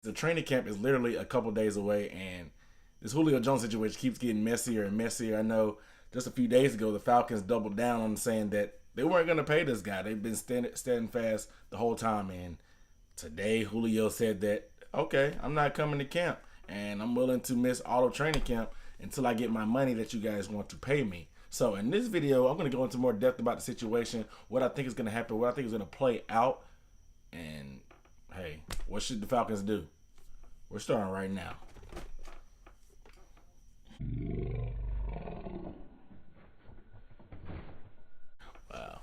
The training camp is literally a couple days away, and this Julio Jones situation keeps getting messier and messier. I know just a few days ago, the Falcons doubled down on saying that they weren't going to pay this guy. They've been standing fast the whole time, and today Julio said that, okay, I'm not coming to camp, and I'm willing to miss all of training camp until I get my money that you guys want to pay me. So in this video, I'm going to go into more depth about the situation, what I think is going to happen, what I think is going to play out, and hey, what should the Falcons do? We're starting right now. Wow.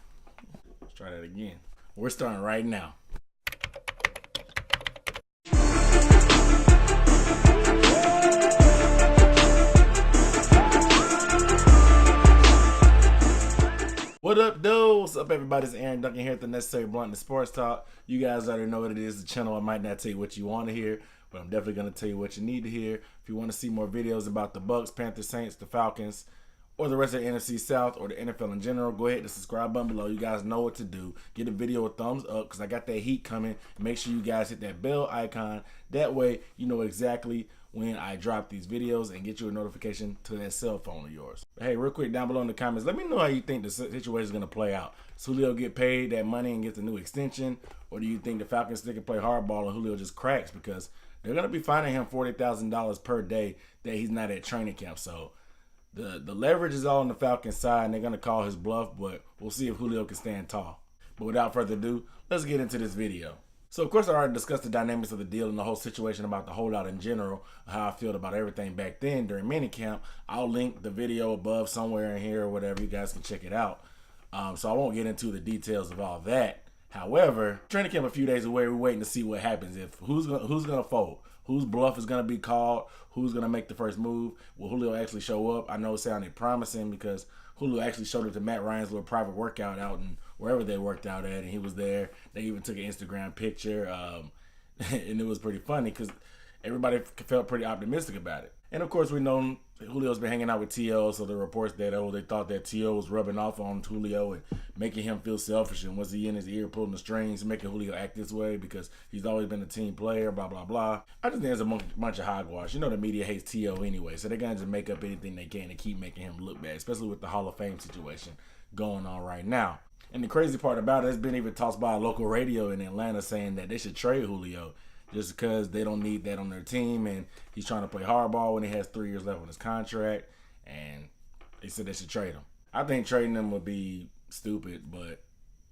Let's try that again. We're starting right now. What up, dude? What's up, everybody? It's Aaron Duncan here at the Necessary Bluntness Sports Talk. You guys already know what it is. The channel, I might not tell you what you want to hear, but I'm definitely going to tell you what you need to hear. If you want to see more videos about the Bucks, Panthers, Saints, the Falcons, or the rest of the NFC South, or the NFL in general, go ahead to the subscribe button below. You guys know what to do. Give the video a thumbs up because I got that heat coming. Make sure you guys hit that bell icon. That way, you know exactly when I drop these videos and get you a notification to that cell phone of yours. But hey, real quick, down below in the comments, let me know how you think the situation is going to play out. Does Julio get paid that money and gets a new extension? Or do you think the Falcons still can play hardball and Julio just cracks? Because they're going to be fining him $40,000 per day that he's not at training camp. So the leverage is all on the Falcons side, and they're going to call his bluff, but we'll see if Julio can stand tall. But without further ado, let's get into this video. So, of course, I already discussed the dynamics of the deal and the whole situation about the holdout in general, how I feel about everything back then during minicamp. I'll link the video above somewhere in here or whatever. You guys can check it out. So I won't get into the details of all that. However, training camp a few days away. We're waiting to see what happens. If who's gonna fold, whose bluff is gonna be called, who's gonna make the first move. Will Julio actually show up? I know it sounded promising because Julio actually showed up to Matt Ryan's little private workout out in wherever they worked out at, and he was there. They even took an Instagram picture, and it was pretty funny because everybody felt pretty optimistic about it. And of course, we know Julio's been hanging out with T.O., so the reports that, they thought that T.O. was rubbing off on Julio and making him feel selfish, and was he in his ear pulling the strings, making Julio act this way because he's always been a team player, blah, blah, blah. I just think it's a bunch of hogwash. You know the media hates T.O. anyway, so they're going to just make up anything they can to keep making him look bad, especially with the Hall of Fame situation going on right now. And the crazy part about it, it's been even tossed by a local radio in Atlanta saying that they should trade Julio just because they don't need that on their team, and he's trying to play hardball when he has 3 years left on his contract, and they said they should trade him. I think trading him would be stupid, but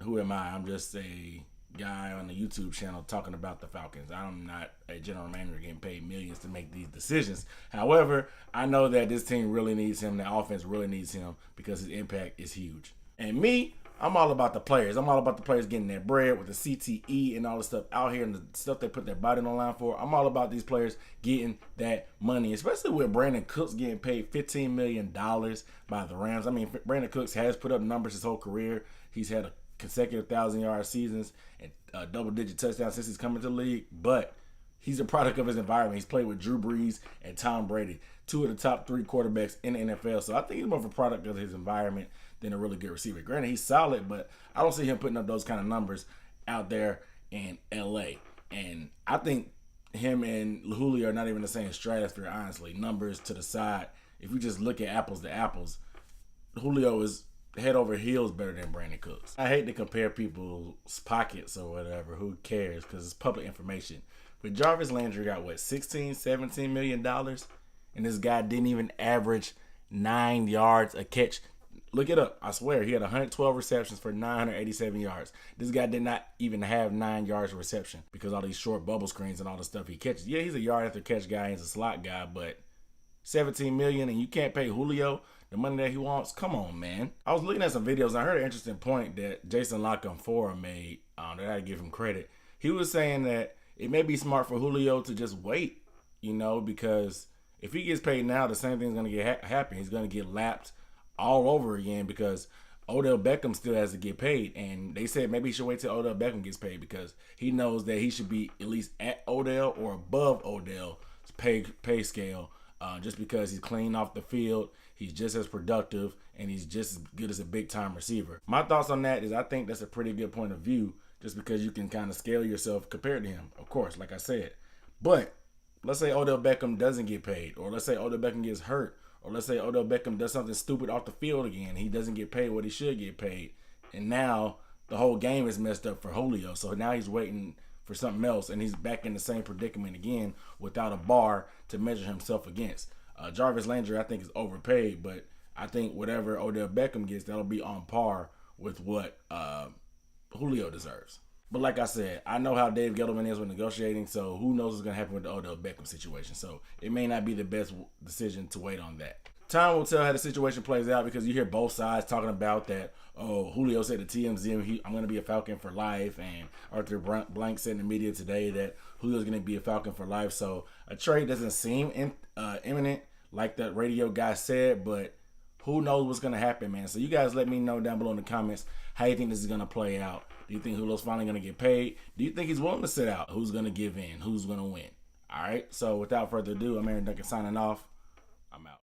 who am I? I'm just a guy on the YouTube channel talking about the Falcons. I'm not a general manager getting paid millions to make these decisions. However, I know that this team really needs him, the offense really needs him because his impact is huge. And me, I'm all about the players. I'm all about the players getting their bread with the CTE and all the stuff out here and the stuff they put their body on the line for. I'm all about these players getting that money, especially with Brandon Cooks getting paid $15 million by the Rams. I mean, Brandon Cooks has put up numbers his whole career. He's had a consecutive 1,000-yard seasons and double-digit touchdowns since he's come into the league, but he's a product of his environment. He's played with Drew Brees and Tom Brady, 2 of the top 3 quarterbacks in the NFL. So I think he's more of a product of his environment than a really good receiver. Granted, he's solid, but I don't see him putting up those kind of numbers out there in LA. And I think him and Julio are not even in the same stratosphere, honestly. Numbers to the side. If you just look at apples to apples, Julio is head over heels better than Brandon Cooks. I hate to compare people's pockets or whatever. Who cares? Because it's public information. But Jarvis Landry got, what, $16, $17 million? And this guy didn't even average 9 yards a catch. Look it up. I swear, he had 112 receptions for 987 yards. This guy did not even have 9 yards of reception because all these short bubble screens and all the stuff he catches. Yeah, he's a yard after catch guy. He's a slot guy, but $17 million and you can't pay Julio the money that he wants? Come on, man. I was looking at some videos and I heard an interesting point that Jason Lock'em4 made that I had to give him credit. He was saying that it may be smart for Julio to just wait, because if he gets paid now, the same thing's going to get happen. He's going to get lapped all over again because Odell Beckham still has to get paid. And they said maybe he should wait till Odell Beckham gets paid because he knows that he should be at least at Odell or above Odell's pay scale just because he's clean off the field. He's just as productive and he's just as good as a big-time receiver. My thoughts on that is I think that's a pretty good point of view just because you can kind of scale yourself compared to him. Of course, like I said, But let's say Odell Beckham doesn't get paid, or let's say Odell Beckham gets hurt, or let's say Odell Beckham does something stupid off the field again. He doesn't get paid what he should get paid. And now the whole game is messed up for Julio. So now he's waiting for something else, and he's back in the same predicament again without a bar to measure himself against. Jarvis Landry, I think, is overpaid, but I think whatever Odell Beckham gets, that'll be on par with what Julio deserves. But like I said, I know how Dave Gettleman is with negotiating, so who knows what's going to happen with the Odell Beckham situation. So it may not be the best decision to wait on that. Time will tell how the situation plays out, because you hear both sides talking about that. Oh, Julio said to TMZ, I'm going to be a Falcon for life. And Arthur Blank said in the media today that Julio's going to be a Falcon for life. So a trade doesn't seem imminent like that radio guy said, but who knows what's going to happen, man. So you guys let me know down below in the comments how you think this is going to play out. Do you think Julio's finally going to get paid? Do you think he's willing to sit out? Who's going to give in? Who's going to win? All right. So without further ado, I'm Aaron Duncan signing off. I'm out.